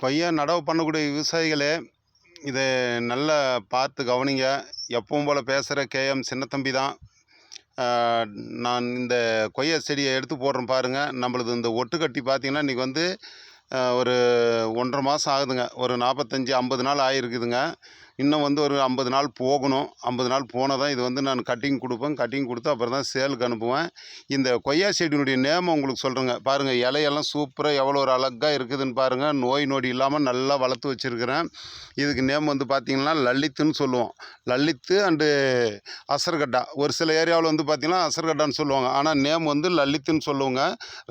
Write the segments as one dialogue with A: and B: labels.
A: கொய்யா நடவு பண்ணக்கூடிய விவசாயிகளே, இதை நல்லா பார்த்து கவனிங்க. எப்பவும் போல் பேசுகிற கேஎம் சின்னத்தம்பி தான். நான் இந்த கொய்யா செடியை எடுத்து போடுறேன் பாருங்கள். நம்மளது இந்த ஒட்டுக்கட்டி பார்த்தீங்கன்னா இன்றைக்கி வந்து ஒரு 1½ மாதம் ஆகுதுங்க. ஒரு 45 50 நாள் ஆகிருக்குதுங்க. இன்னும் வந்து ஒரு 50 நாள் போகணும். 50 நாள் போனால் தான் இது வந்து நான் கட்டிங் கொடுப்பேன். கட்டிங் கொடுத்து அப்புறம் தான் சேலுக்கு அனுப்புவேன். இந்த கொய்யா செடியினுடைய நேமை உங்களுக்கு சொல்கிறேங்க. பாருங்கள், இலையெல்லாம் சூப்பராக எவ்வளோ ஒரு அழகாக இருக்குதுன்னு பாருங்கள். நோய் நொடி இல்லாமல் நல்லா வளர்த்து வச்சுருக்கிறேன். இதுக்கு நேம் வந்து பார்த்திங்கன்னா லலித்துன்னு சொல்லுவோம். லலித்து அண்டு அசர்கட்டா. ஒரு சில ஏரியாவில் வந்து பார்த்திங்கன்னா அசர்கட்டான்னு சொல்லுவாங்க. ஆனால் நேம் வந்து லலித்துன்னு சொல்லுவாங்க.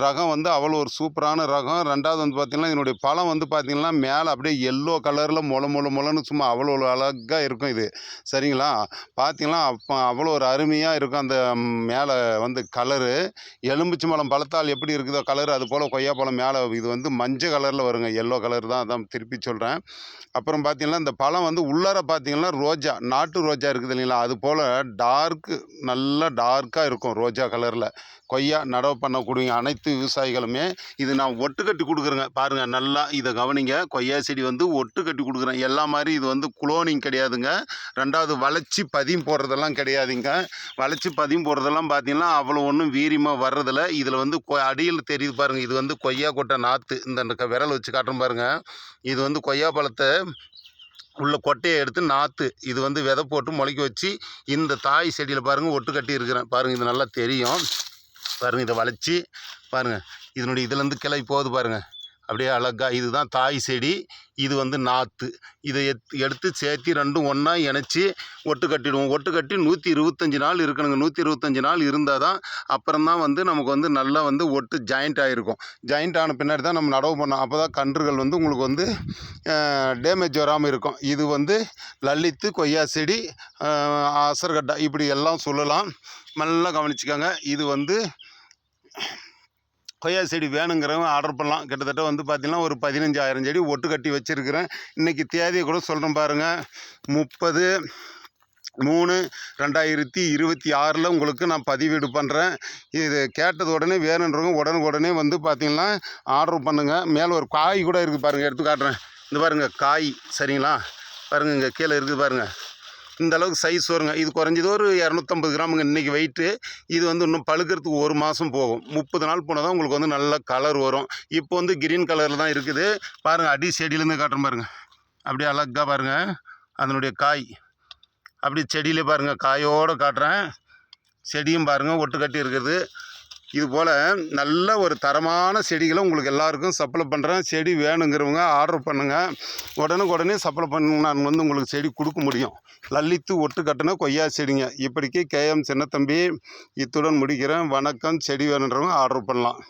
A: ரகம் வந்து அவ்வளோ ஒரு சூப்பரான ரகம். ரெண்டாவது வந்து பார்த்திங்கன்னா இதனுடைய பழம் வந்து பார்த்திங்கன்னா மேலே அப்படியே எல்லோ கலரில் மொளன்னு சும்மா அவ்வளோ ஒரு அழகாக இருக்கும் இது. சரிங்களா? பார்த்திங்கன்னா அப்போ அவ்வளோ ஒரு அருமையாக இருக்கும். அந்த மேலே வந்து கலரு எலும்பிச்சை பழம் பழத்தால் எப்படி இருக்குதோ கலரு, அது போல் கொய்யாப்பழம் மேலே இது வந்து மஞ்சள் கலரில் வருங்க. எல்லோ கலர் தான், அதான் திருப்பி சொல்கிறேன். அப்புறம் பார்த்திங்கன்னா இந்த பழம் வந்து உள்ளார பார்த்திங்கன்னா ரோஜா, நாட்டு ரோஜா இருக்குது இல்லைங்களா, அது போல் டார்க்கு, நல்லா டார்க்காக இருக்கும் ரோஜா கலரில். கொய்யா நடவு பண்ணக்கூடிய அனைத்து விவசாயிகளுமே இது நான் ஒட்டு கட்டி கொடுக்குறேங்க. பாருங்கள், நல்லா இதை கவனிங்க. கொய்யா செடி வந்து ஒட்டு கட்டி கொடுக்குறேன். எல்லா மாதிரி இது வந்து குளோனிங் கிடையாதுங்க. ரெண்டாவது வளைச்சி பதியம் போடுறதெல்லாம் கிடையாதுங்க. வளைச்சி பதியம் போடுறதெல்லாம் பார்த்திங்கன்னா அவ்வளோ ஒன்றும் வீரியமாக வர்றதில்ல. இதில் வந்து அடியில் தெரியுது பாருங்கள், இது வந்து கொய்யா கொட்டை நாற்று. இந்த விரல் வச்சு காட்டுறேன் பாருங்கள். இது வந்து கொய்யா பழத்தை உள்ள கொட்டையை எடுத்து நாற்று, இது வந்து விதை போட்டு முளைக்க வச்சு இந்த தாய் செடியில் பாருங்கள் ஒட்டு கட்டி இருக்கிறேன். பாருங்கள், இது நல்லா தெரியும். பாருங்கள், இதை வளைச்சி பாருங்கள், இதனுடைய இதுலேருந்து கிளை போகுது பாருங்கள், அப்படியே அழகா. இதுதான் தாய் செடி, இது வந்து நாற்று. இதை எடுத்து சேர்த்து ரெண்டும் ஒன்றா இணைச்சி ஒட்டு கட்டிடுவோம். ஒட்டு கட்டி 125 நாள் இருக்கணுங்க. 125 நாள் இருந்தால் தான் அப்புறம்தான் வந்து நமக்கு வந்து நல்லா வந்து ஒட்டு ஜாயிண்ட் ஆகிருக்கும். ஜாயிண்ட் ஆன பின்னாடி தான் நம்ம நடவு பண்ணோம். அப்போ தான் கன்றுகள் வந்து உங்களுக்கு வந்து டேமேஜ் வராமல் இருக்கும். இது வந்து லலித்து, கொய்யா செடி, அசர்கட்டா, இப்படி எல்லாம் சொல்லலாம். நல்லா கவனிச்சுக்கோங்க. இது வந்து கொய்யா செடி வேணுங்கிறவங்க ஆர்டர் பண்ணலாம். கிட்டத்தட்ட வந்து பார்த்திங்கன்னா ஒரு 15,000 செடி ஒட்டு கட்டி வச்சுருக்கிறேன். இன்றைக்கி தேதியை கூட சொல்கிறேன் பாருங்கள். 30/3/2026 உங்களுக்கு நான் பதிவீடு பண்ணுறேன். இது கேட்டது உடனே வேணுன்றவங்க உடனே வந்து பார்த்திங்கன்னா ஆர்டர் பண்ணுங்கள். மேலே ஒரு காய் கூட இருக்குது பாருங்கள், எடுத்து காட்டுறேன். இந்த பாருங்கள் காய், சரிங்களா? பாருங்கள், இங்கே கீழே இருக்குது பாருங்கள். இந்த அளவுக்கு சைஸ் வருங்க. இது குறைஞ்சது ஒரு 250 கிராமுங்க இன்றைக்கி வெயிட்டு. இது வந்து இன்னும் பழுக்கிறதுக்கு 1 மாதம் போகும். 30 நாள் போனால் தான் உங்களுக்கு வந்து நல்ல கலர் வரும். இப்போ வந்து கிரீன் கலரில் தான் இருக்குது பாருங்கள். அடி செடியிலேருந்து காட்டுறேன் பாருங்கள், அப்படியே அழகாக பாருங்கள். அதனுடைய காய் அப்படி செடியிலே பாருங்கள், காயோடு காட்டுறேன். செடியும் பாருங்கள் ஒட்டு கட்டி இருக்கிறது. இது போல் நல்ல ஒரு தரமான செடிகளை உங்களுக்கு எல்லாருக்கும் சப்ளை பண்ணுறேன். செடி வேணுங்கிறவங்க ஆர்டர் பண்ணுங்கள். உடனே சப்ளை பண்ண நான் வந்து உங்களுக்கு செடி கொடுக்க முடியும். லலித்து ஒட்டு கட்டின கொய்யா செடிங்க. இப்படிக்கு கேஎம் சின்னத்தம்பி. இத்துடன் முடிக்கிறேன். வணக்கம். செடி வேணுன்றவங்க ஆர்டர் பண்ணலாம்.